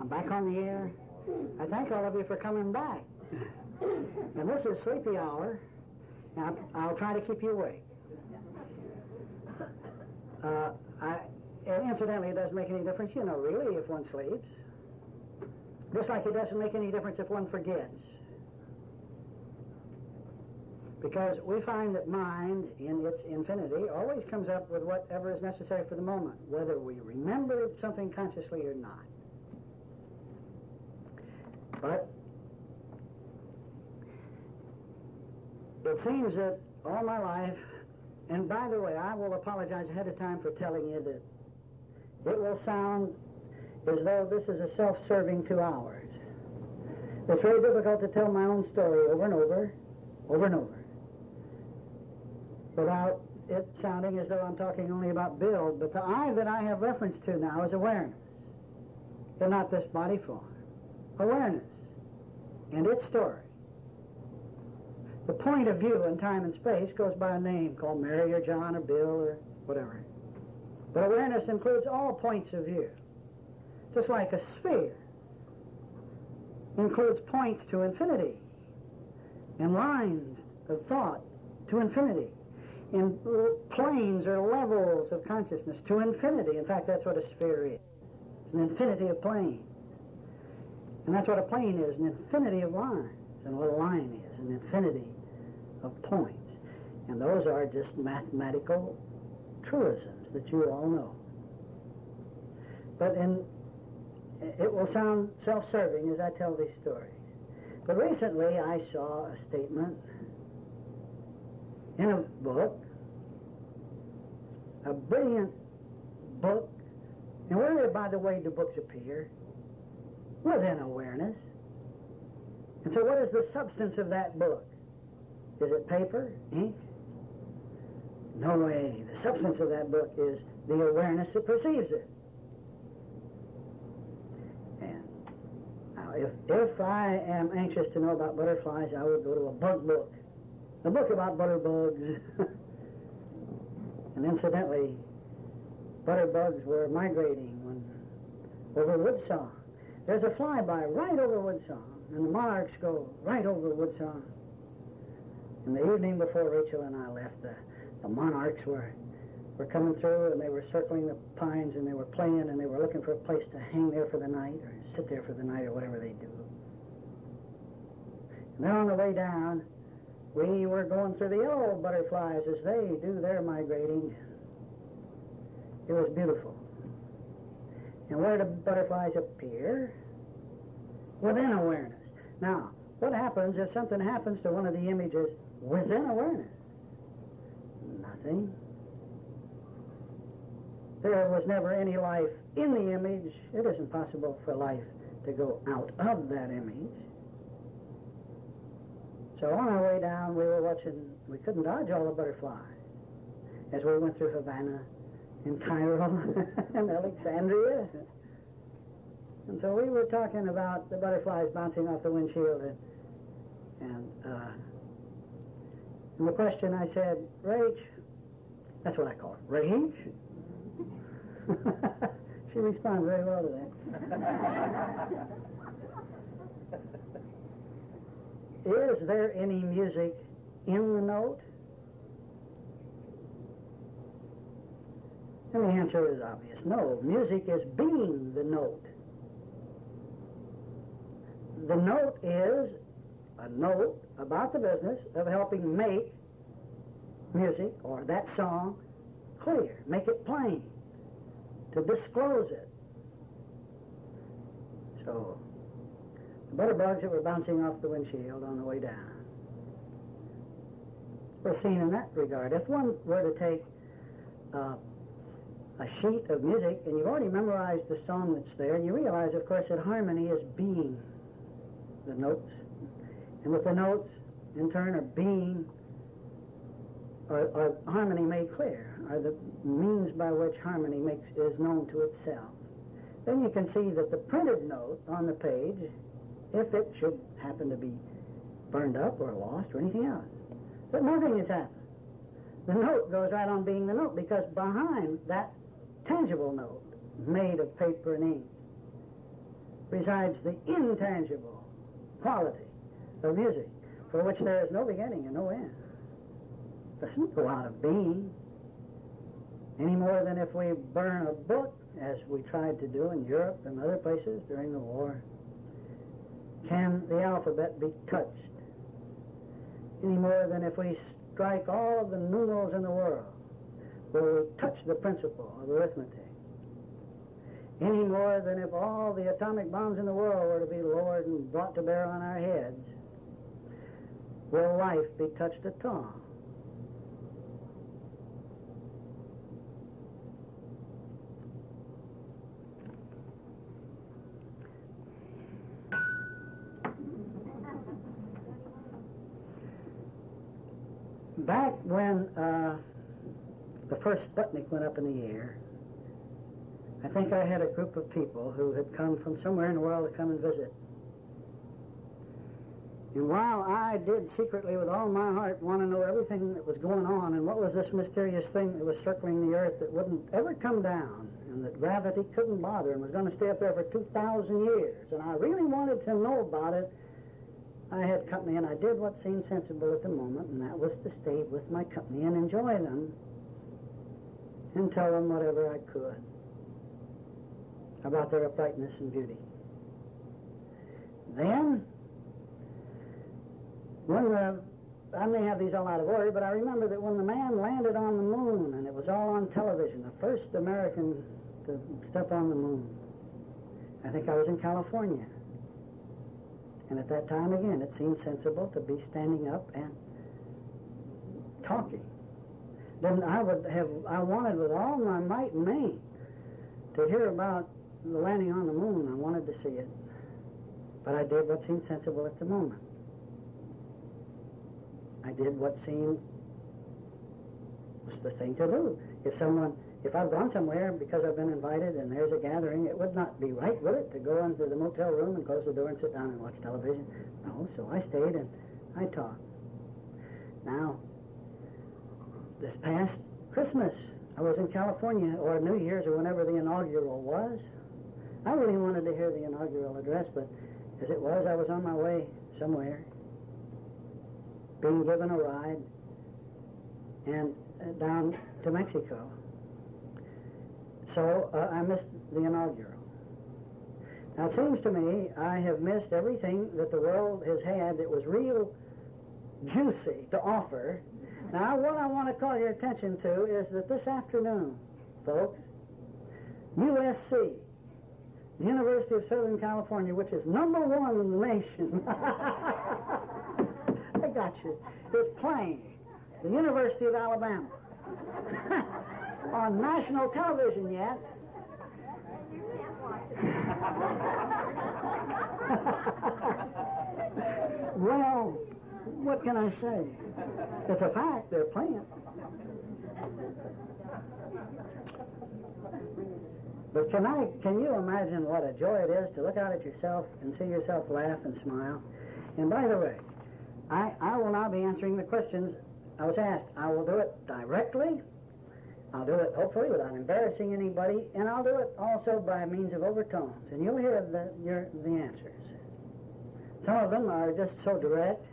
I'm back on the air. I thank all of you for coming back. And this is Sleepy Hour. Now, I'll try to keep you awake. And incidentally, it doesn't make any difference, really, if one sleeps. Just like it doesn't make any difference if one forgets. Because we find that mind, in its infinity, always comes up with whatever is necessary for the moment, whether we remember something consciously or not. But it seems that all my life, and by the way, I will apologize ahead of time for telling you that it will sound as though this is a self-serving 2 hours. It's very difficult to tell my own story over and over, without it sounding as though I'm talking only about Bill. But the I that I have reference to now is awareness, and not this body form. Awareness and its story. The point of view in time and space goes by a name called Mary or John or Bill or whatever. But awareness includes all points of view. Just like a sphere includes points to infinity and lines of thought to infinity and planes or levels of consciousness to infinity. In fact, that's what a sphere is. It's an infinity of planes. And that's what a plane is, an infinity of lines. And what a line is, an infinity of points. And those are just mathematical truisms that you all know. But it will sound self-serving as I tell these stories. But recently I saw a statement in a book, a brilliant book. And where, by the way, do books appear? Within awareness. And so what is the substance of that book? Is it paper, ink? No way. The substance of that book is the awareness that perceives it. And now if I am anxious to know about butterflies, I would go to a bug book. A book about butterbugs. And incidentally, butterbugs were migrating over Woodsong. There's a flyby right over Woodsong, and the monarchs go right over Woodsong. And the evening before Rachel and I left, the monarchs were coming through, and they were circling the pines, and they were playing, and they were looking for a place to hang there for the night, or sit there for the night, or whatever they do. And then on the way down, we were going through the yellow butterflies as they do their migrating. It was beautiful. And where do butterflies appear? Within awareness. Now, what happens if something happens to one of the images within awareness? Nothing. There was never any life in the image. It isn't possible for life to go out of that image. So on our way down, we were watching, we couldn't dodge all the butterflies as we went through Havana and Cairo and Alexandria. And so we were talking about the butterflies bouncing off the windshield, and the question I said, Rach, that's what I call it, Rach? She responded very well to that. Is there any music in the note? And the answer is obvious. No, music is being the note. The note is a note about the business of helping make music, or that song, clear, make it plain, to disclose it. So, the butterbugs that were bouncing off the windshield on the way down were seen in that regard. If one were to take a sheet of music, and you've already memorized the song that's there, and you realize, of course, that harmony is being the notes. And with the notes, in turn, are being, or harmony made clear, are the means by which harmony is known to itself. Then you can see that the printed note on the page, if it should happen to be burned up or lost or anything else, but nothing has happened. The note goes right on being the note, because behind that tangible note, made of paper and ink, resides the intangible quality of music, for which there is no beginning and no end. It doesn't go out of being any more than if we burn a book, as we tried to do in Europe and other places during the war. Can the alphabet be touched any more than if we strike all of the numerals in the world? Will we touch the principle of arithmetic any more than if all the atomic bombs in the world were to be lowered and brought to bear on our heads? Will life be touched at all? Back when the first Sputnik went up in the air, I think I had a group of people who had come from somewhere in the world to come and visit. And while I did secretly with all my heart want to know everything that was going on and what was this mysterious thing that was circling the earth that wouldn't ever come down and that gravity couldn't bother and was going to stay up there for 2,000 years, and I really wanted to know about it, I had company, and I did what seemed sensible at the moment, and that was to stay with my company and enjoy them and tell them whatever I could about their uprightness and beauty. Then, I may have these all out of order, but I remember that when the man landed on the moon, and it was all on television, the first American to step on the moon, I think I was in California. And at that time, again, it seemed sensible to be standing up and talking. Then I wanted with all my might and main to hear about the landing on the moon. I wanted to see it. But I did what seemed sensible at the moment. I did what seemed was the thing to do. If I've gone somewhere because I've been invited and there's a gathering, it would not be right, would it, to go into the motel room and close the door and sit down and watch television? No, so I stayed and I talked. Now, this past Christmas, I was in California, or New Year's, or whenever the inaugural was. I really wanted to hear the inaugural address, but as it was, I was on my way somewhere, being given a ride, and down to Mexico. So I missed the inaugural. Now, it seems to me I have missed everything that the world has had that was real juicy to offer. Now, what I want to call your attention to is that this afternoon, folks, USC, the University of Southern California, which is #1 in the nation, I got you, is playing the University of Alabama on national television yet. Well, what can I say? It's a fact, they're playing. But can you imagine what a joy it is to look out at yourself and see yourself laugh and smile? And by the way, I will now be answering the questions I was asked. I will do it directly. I'll do it, hopefully, without embarrassing anybody, and I'll do it also by means of overtones, and you'll hear the answers. Some of them are just so direct.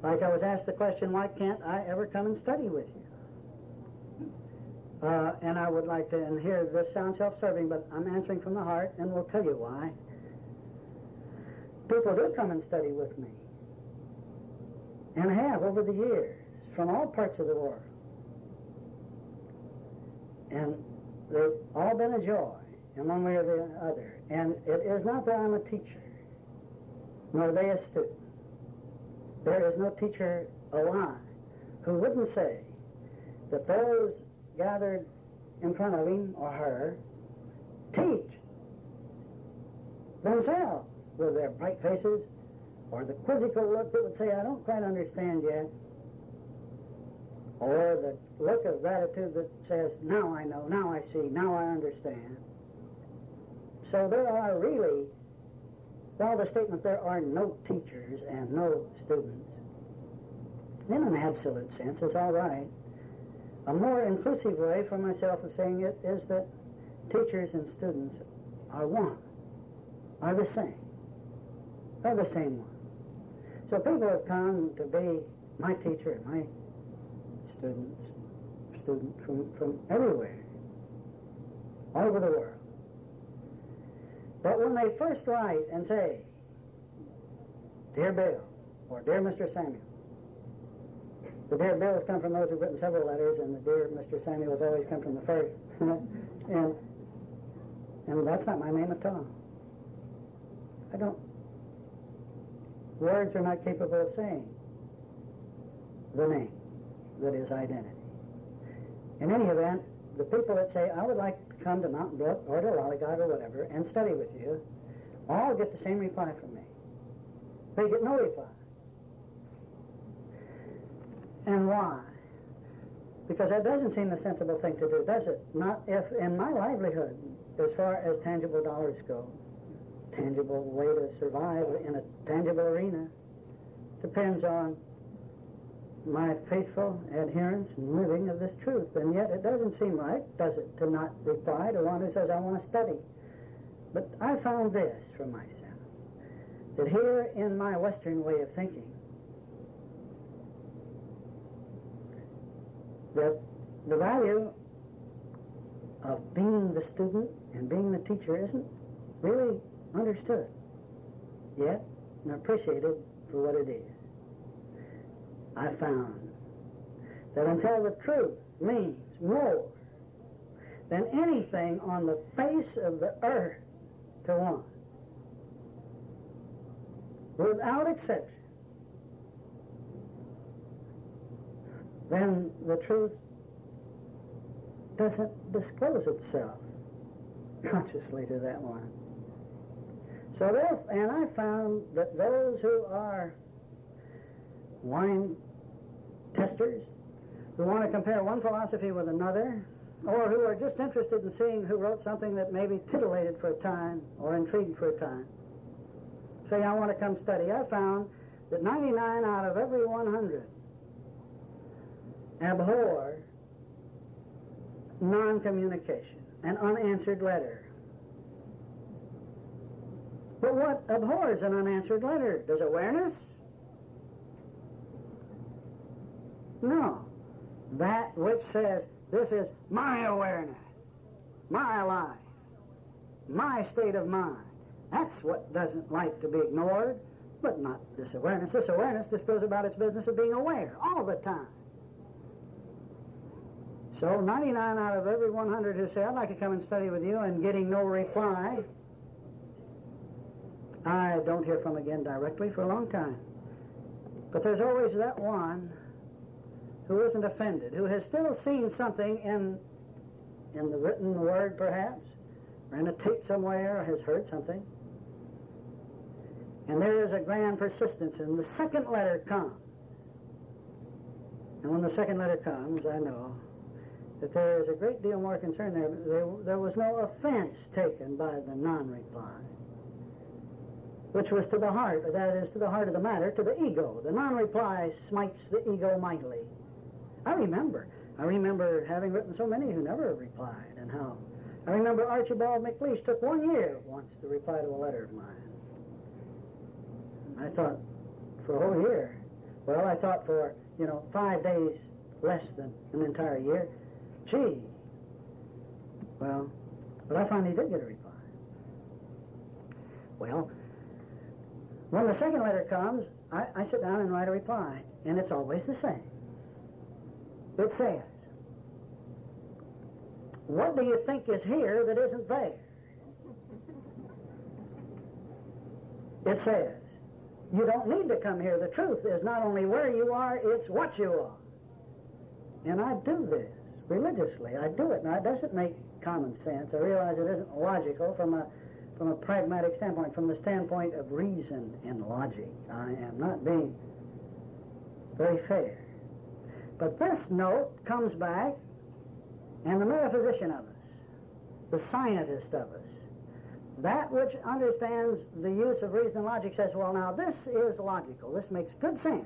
Like I was asked the question, why can't I ever come and study with you? And I would like to, and here this sounds self-serving, but I'm answering from the heart, and will tell you why. People do come and study with me, and have over the years, from all parts of the world. And they've all been a joy in one way or the other. And it is not that I'm a teacher, nor are they a student. There is no teacher alive who wouldn't say that those gathered in front of him or her teach themselves with their bright faces or the quizzical look that would say, I don't quite understand yet, or the look of gratitude that says, now I know, now I see, now I understand. So there are really, well, the statement, there are no teachers and no students. In an absolute sense, it's all right. A more inclusive way for myself of saying it is that teachers and students are one. are the same. They're the same one. So people have come to be my teacher and my students from everywhere, all over the world. But when they first write and say, Dear Bill, or Dear Mr. Samuel, the Dear Bills come from those who've written several letters, and the Dear Mr. Samuels always come from the first. and that's not my name at all. I don't. Words are not capable of saying the name that is identity. In any event, the people that say, I would like to come to Mountain Brook or to Lollygog or whatever and study with you, all get the same reply from me. They get no reply. And why? Because that doesn't seem the sensible thing to do, does it? Not if in my livelihood, as far as tangible dollars go, tangible way to survive in a tangible arena depends on my faithful adherence and living of this truth. And yet it doesn't seem right, does it, to not reply to one who says, I want to study. But I found this for myself, that here in my Western way of thinking, that the value of being the student and being the teacher isn't really understood yet and appreciated for what it is. I found that until the truth means more than anything on the face of the earth to one, without exception, then the truth doesn't disclose itself consciously to that one. So and I found that those who are wine testers, who want to compare one philosophy with another, or who are just interested in seeing who wrote something that maybe titillated for a time or intrigued for a time, say, I want to come study. I found that 99 out of every 100 abhor non-communication, an unanswered letter. But what abhors an unanswered letter? Does awareness? No. That which says, this is my awareness, my life, my state of mind. That's what doesn't like to be ignored, but not this awareness. This awareness just goes about its business of being aware all the time. So 99 out of every 100 who say, I'd like to come and study with you, and getting no reply, I don't hear from again directly for a long time. But there's always that one who isn't offended, who has still seen something in the written word perhaps, or in a tape somewhere, or has heard something. And there is a grand persistence, and the second letter comes. And when the second letter comes, I know that there is a great deal more concern there. There was no offense taken by the non-reply, which was to the heart, that is, to the heart of the matter, to the ego. The non-reply smites the ego mightily. I remember having written so many who never replied, and how I remember Archibald McLeish took 1 year once to reply to a letter of mine. I thought, for a whole year. Well, I thought for, 5 days less than an entire year. Gee. Well, but I finally did get a reply. Well, when the second letter comes, I sit down and write a reply, and it's always the same. It says, what do you think is here that isn't there? It says, you don't need to come here. The truth is not only where you are, it's what you are. And I do this religiously. I do it. Now, it doesn't make common sense. I realize it isn't logical from a pragmatic standpoint, from the standpoint of reason and logic. I am not being very fair. But this note comes back, and the metaphysician of us, the scientist of us, that which understands the use of reason and logic says, well, now, this is logical. This makes good sense.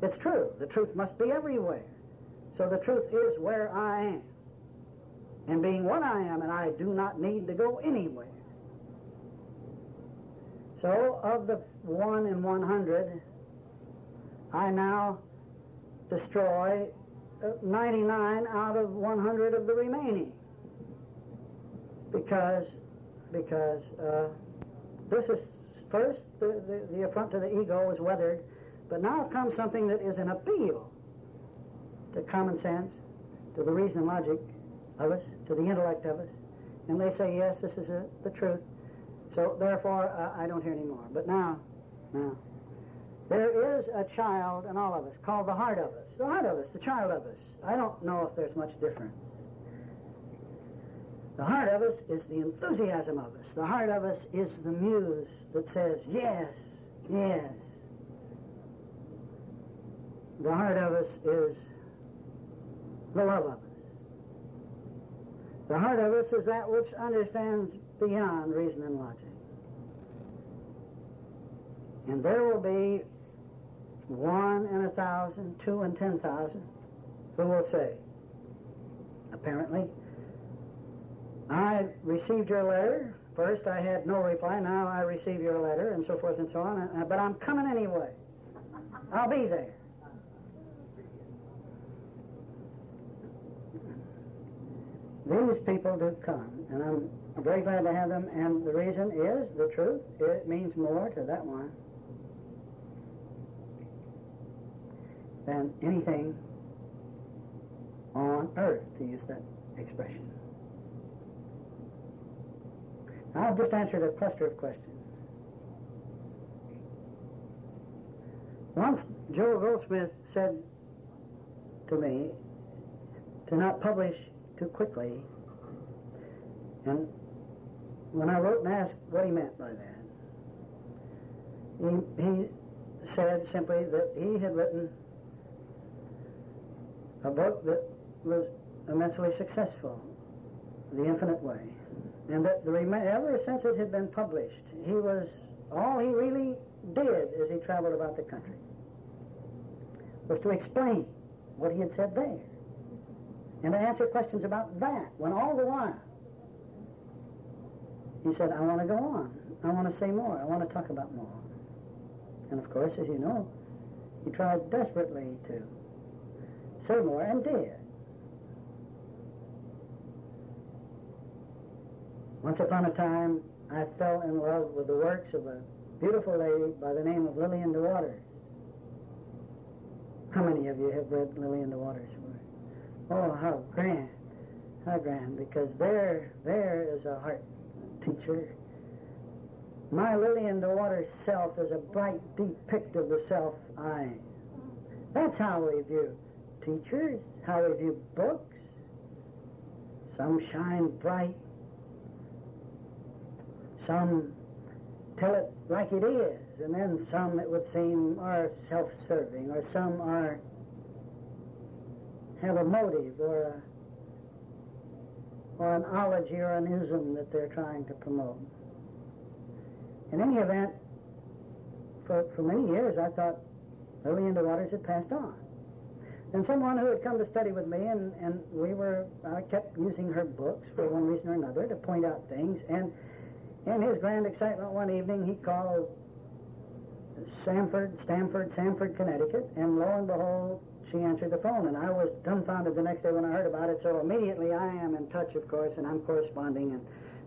It's true. The truth must be everywhere. So the truth is where I am. And being what I am, and I do not need to go anywhere. So of the 1 in 100, I now destroy 99 out of 100 of the remaining. Because this is first, the affront to the ego was weathered, but now comes something that is an appeal to common sense, to the reason and logic of us, to the intellect of us, and they say, yes, this is the truth. So therefore, I don't hear anymore. But now, there is a child in all of us called the heart of us. The heart of us, the child of us. I don't know if there's much difference. The heart of us is the enthusiasm of us. The heart of us is the muse that says, yes, yes. The heart of us is the love of us. The heart of us is that which understands beyond reason and logic. And there will be 1 in 1,000, 2 in 10,000 who will say, apparently, I received your letter. First I had no reply, now I receive your letter, and so forth and so on, but I'm coming anyway. I'll be there. These people do come, and I'm very glad to have them, and the reason is the truth. It means more to that one than anything on earth, to use that expression. I've just answered a cluster of questions. Once Joe Goldsmith said to me to not publish too quickly, and when I wrote and asked what he meant by that, he said simply that he had written a book that was immensely successful, The Infinite Way, and that ever since it had been published, all he really did as he traveled about the country was to explain what he had said there and to answer questions about that, when all the while he said, I want to go on, I want to say more, I want to talk about more. And of course, as you know, he tried desperately to say more, and did. Once upon a time, I fell in love with the works of a beautiful lady by the name of Lillian de Waters. How many of you have read Lillian de Waters' work? Oh, how grand, because there is a heart teacher. My Lillian de Waters self is a bright, deep pict of the self I am. That's how we view teachers, how we view books. Some shine bright, some tell it like it is, and then some, it would seem, are self-serving, or some have a motive or an ology or an ism that they're trying to promote. In any event, for many years I thought Lillian de Waters had passed on. And someone who had come to study with me, and I kept using her books for one reason or another to point out things, and in his grand excitement one evening he called Stamford, Connecticut, and lo and behold, she answered the phone, and I was dumbfounded the next day when I heard about it, so immediately I am in touch, of course, and I'm corresponding.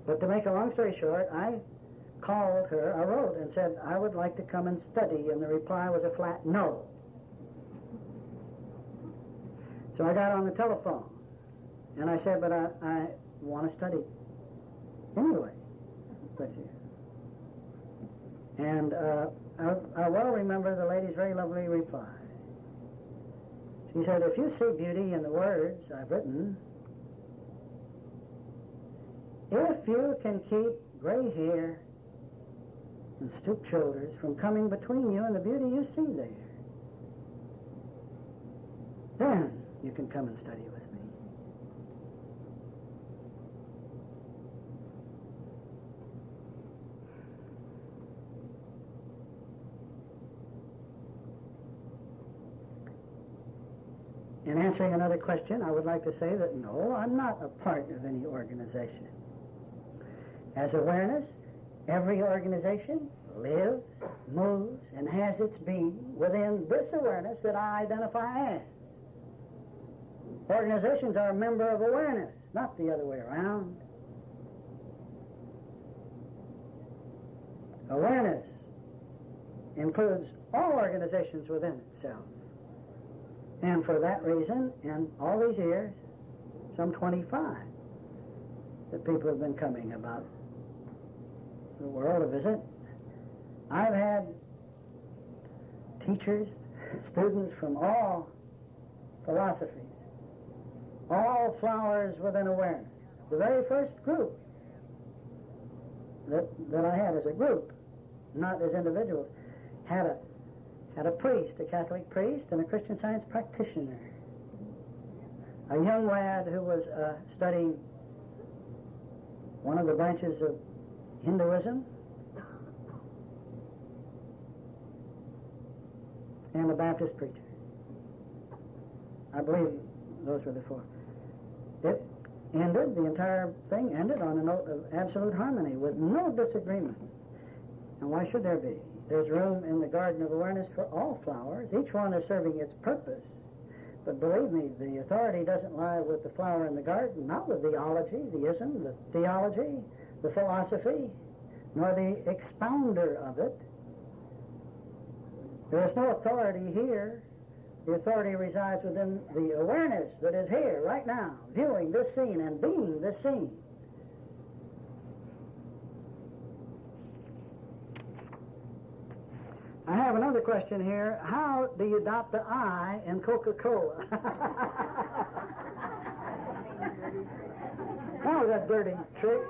But to make a long story short, I called her, I wrote and said, I would like to come and study, and the reply was a flat no. So I got on the telephone, and I said, but I want to study anyway. And I well remember the lady's very lovely reply. She said, if you see beauty in the words I've written, if you can keep gray hair and stooped shoulders from coming between you and the beauty you see there, then you can come and study with me. In answering another question, I would like to say that no, I'm not a part of any organization. As awareness, every organization lives, moves, and has its being within this awareness that I identify as. Organizations are a member of awareness, not the other way around. Awareness includes all organizations within itself. And for that reason, in all these years, some 25, that people have been coming about the world to visit, I've had teachers, students from all philosophies, all flowers within awareness. The very first group that I had as a group, not as individuals, had a priest, a Catholic priest, and a Christian Science practitioner. A young lad who was studying one of the branches of Hinduism, and a Baptist preacher. I believe those were the four. It ended, the entire thing ended on a note of absolute harmony with no disagreement. And why should there be? There's room in the garden of awareness for all flowers. Each one is serving its purpose. But believe me, the authority doesn't lie with the flower in the garden, not with the ology, the ism, the theology, the philosophy, nor the expounder of it. There is no authority here. The authority resides within the awareness that is here, right now, viewing this scene and being this scene. I have another question here. How do you dot the I in Coca-Cola? That was a dirty trick.